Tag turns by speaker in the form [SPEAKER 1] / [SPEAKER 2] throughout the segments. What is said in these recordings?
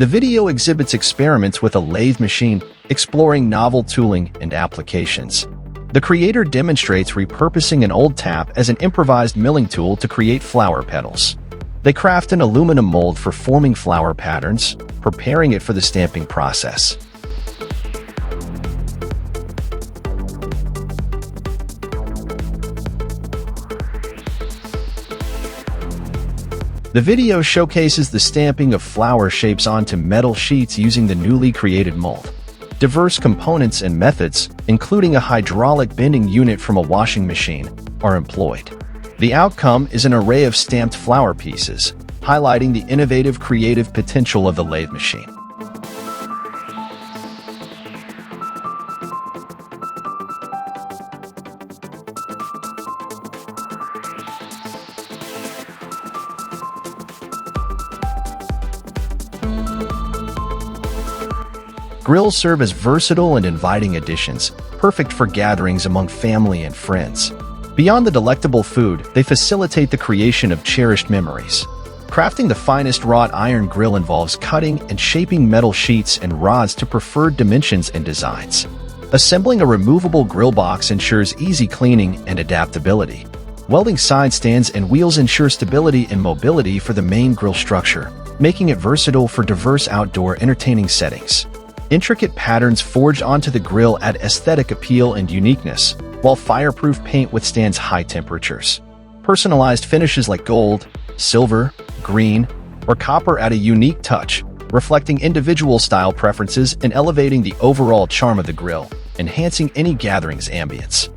[SPEAKER 1] The video exhibits experiments with a lathe machine, exploring novel tooling and applications. The creator demonstrates repurposing an old tap as an improvised milling tool to create flower petals. They craft an aluminum mold for forming flower patterns, preparing it for the stamping process. The video showcases the stamping of flower shapes onto metal sheets using the newly created mold. Diverse components and methods, including a hydraulic bending unit from a washing machine, are employed. The outcome is an array of stamped flower pieces, highlighting the innovative creative potential of the lathe machine. Grills serve as versatile and inviting additions, perfect for gatherings among family and friends. Beyond the delectable food, they facilitate the creation of cherished memories. Crafting the finest wrought iron grill involves cutting and shaping metal sheets and rods to preferred dimensions and designs. Assembling a removable grill box ensures easy cleaning and adaptability. Welding side stands and wheels ensure stability and mobility for the main grill structure, making it versatile for diverse outdoor entertaining settings. Intricate patterns forged onto the grill add aesthetic appeal and uniqueness, while fireproof paint withstands high temperatures. Personalized finishes like gold, silver, green, or copper add a unique touch, reflecting individual style preferences and elevating the overall charm of the grill, enhancing any gathering's ambience.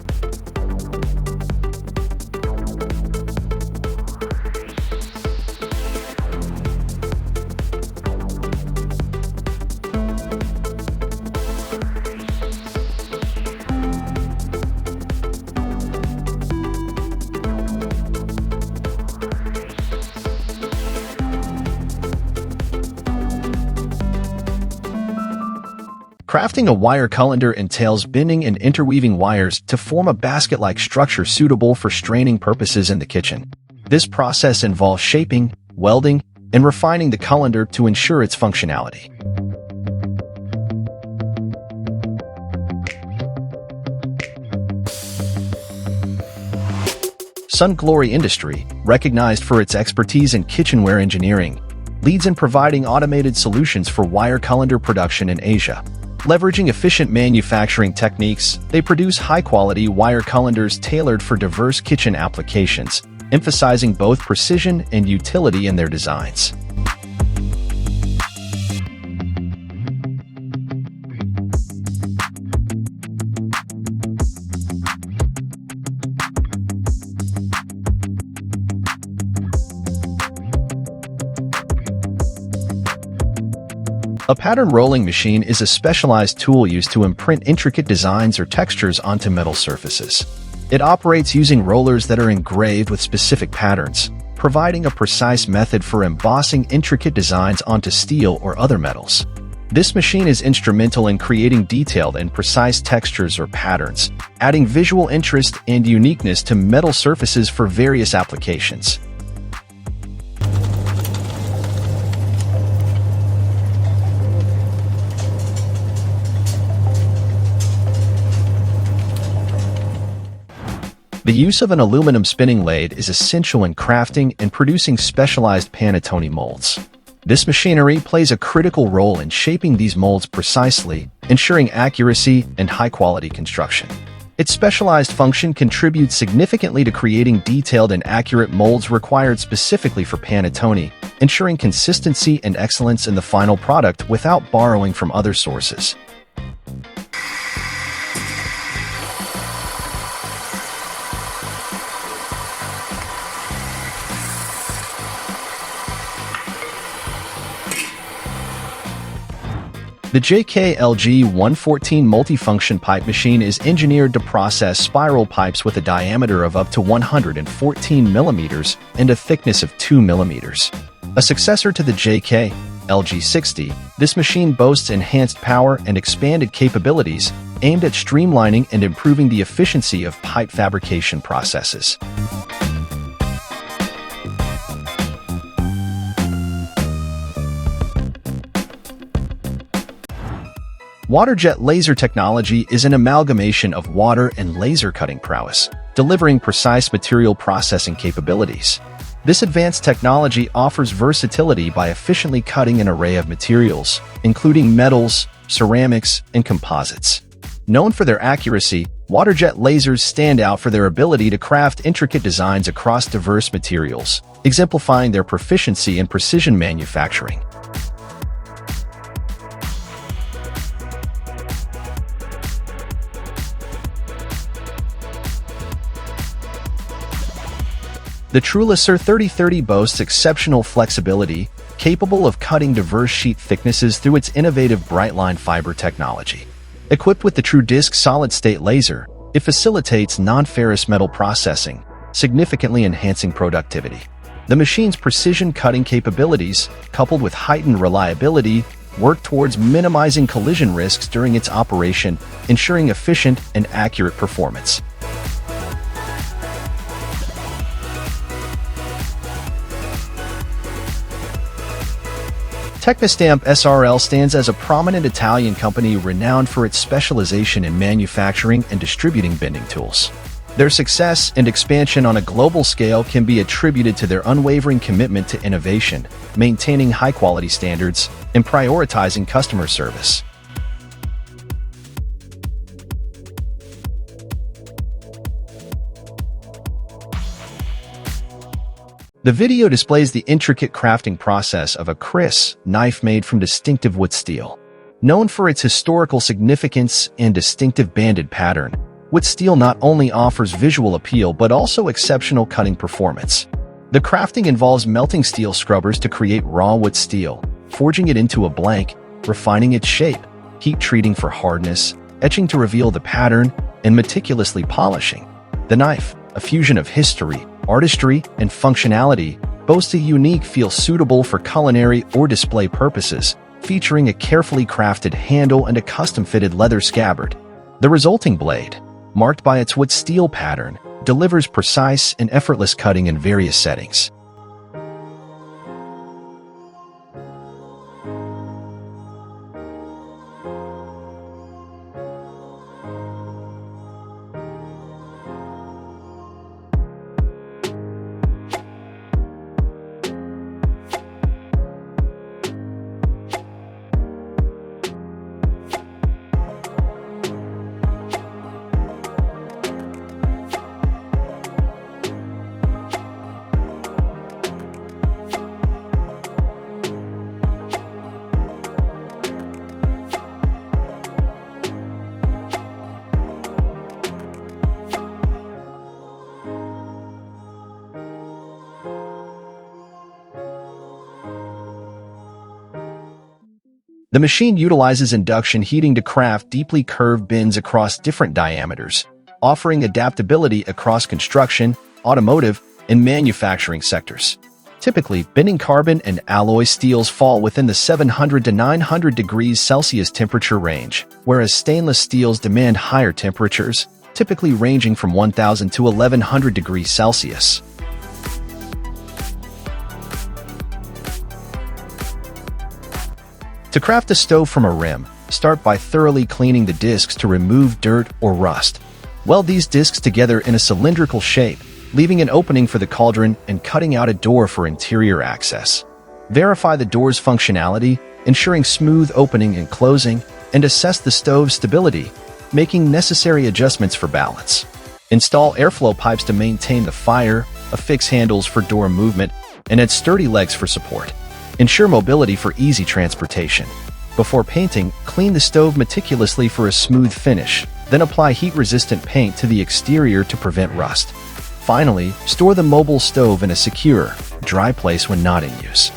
[SPEAKER 1] Crafting a wire colander entails bending and interweaving wires to form a basket-like structure suitable for straining purposes in the kitchen. This process involves shaping, welding, and refining the colander to ensure its functionality. Sun Glory Industry, recognized for its expertise in kitchenware engineering, leads in providing automated solutions for wire colander production in Asia. Leveraging efficient manufacturing techniques, they produce high-quality wire colanders tailored for diverse kitchen applications, emphasizing both precision and utility in their designs. A pattern rolling machine is a specialized tool used to imprint intricate designs or textures onto metal surfaces. It operates using rollers that are engraved with specific patterns, providing a precise method for embossing intricate designs onto steel or other metals. This machine is instrumental in creating detailed and precise textures or patterns, adding visual interest and uniqueness to metal surfaces for various applications. The use of an aluminum spinning lathe is essential in crafting and producing specialized panettone molds. This machinery plays a critical role in shaping these molds precisely, ensuring accuracy and high-quality construction. Its specialized function contributes significantly to creating detailed and accurate molds required specifically for panettone, ensuring consistency and excellence in the final product without borrowing from other sources. The JKLG-114 multifunction pipe machine is engineered to process spiral pipes with a diameter of up to 114 millimeters and a thickness of 2 millimeters. A successor to the JKLG-60, this machine boasts enhanced power and expanded capabilities aimed at streamlining and improving the efficiency of pipe fabrication processes. WaterJet laser technology is an amalgamation of water and laser cutting prowess, delivering precise material processing capabilities. This advanced technology offers versatility by efficiently cutting an array of materials, including metals, ceramics, and composites. Known for their accuracy, WaterJet lasers stand out for their ability to craft intricate designs across diverse materials, exemplifying their proficiency in precision manufacturing. The TRULASER 3030 boasts exceptional flexibility, capable of cutting diverse sheet thicknesses through its innovative Brightline fiber technology. Equipped with the TrueDisc solid-state laser, it facilitates non-ferrous metal processing, significantly enhancing productivity. The machine's precision cutting capabilities, coupled with heightened reliability, work towards minimizing collision risks during its operation, ensuring efficient and accurate performance. TECNOSTAMP SRL stands as a prominent Italian company renowned for its specialization in manufacturing and distributing bending tools. Their success and expansion on a global scale can be attributed to their unwavering commitment to innovation, maintaining high-quality standards, and prioritizing customer service. The video displays the intricate crafting process of a KLIFS knife made from distinctive wood steel. Known for its historical significance and distinctive banded pattern, wood steel not only offers visual appeal but also exceptional cutting performance. The crafting involves melting steel scrubbers to create raw wood steel, forging it into a blank, refining its shape, heat treating for hardness, etching to reveal the pattern, and meticulously polishing. The knife, a fusion of history, artistry, and functionality, boasts a unique feel suitable for culinary or display purposes, featuring a carefully crafted handle and a custom-fitted leather scabbard. The resulting blade, marked by its wood steel pattern, delivers precise and effortless cutting in various settings. The machine utilizes induction heating to craft deeply curved bends across different diameters, offering adaptability across construction, automotive, and manufacturing sectors. Typically, bending carbon and alloy steels fall within the 700 to 900 degrees Celsius temperature range, whereas stainless steels demand higher temperatures, typically ranging from 1000 to 1100 degrees Celsius. To craft a stove from a rim, start by thoroughly cleaning the discs to remove dirt or rust. Weld these discs together in a cylindrical shape, leaving an opening for the cauldron and cutting out a door for interior access. Verify the door's functionality, ensuring smooth opening and closing, and assess the stove's stability, making necessary adjustments for balance. Install airflow pipes to maintain the fire, affix handles for door movement, and add sturdy legs for support. Ensure mobility for easy transportation. Before painting, clean the stove meticulously for a smooth finish, then apply heat-resistant paint to the exterior to prevent rust. Finally, store the mobile stove in a secure, dry place when not in use.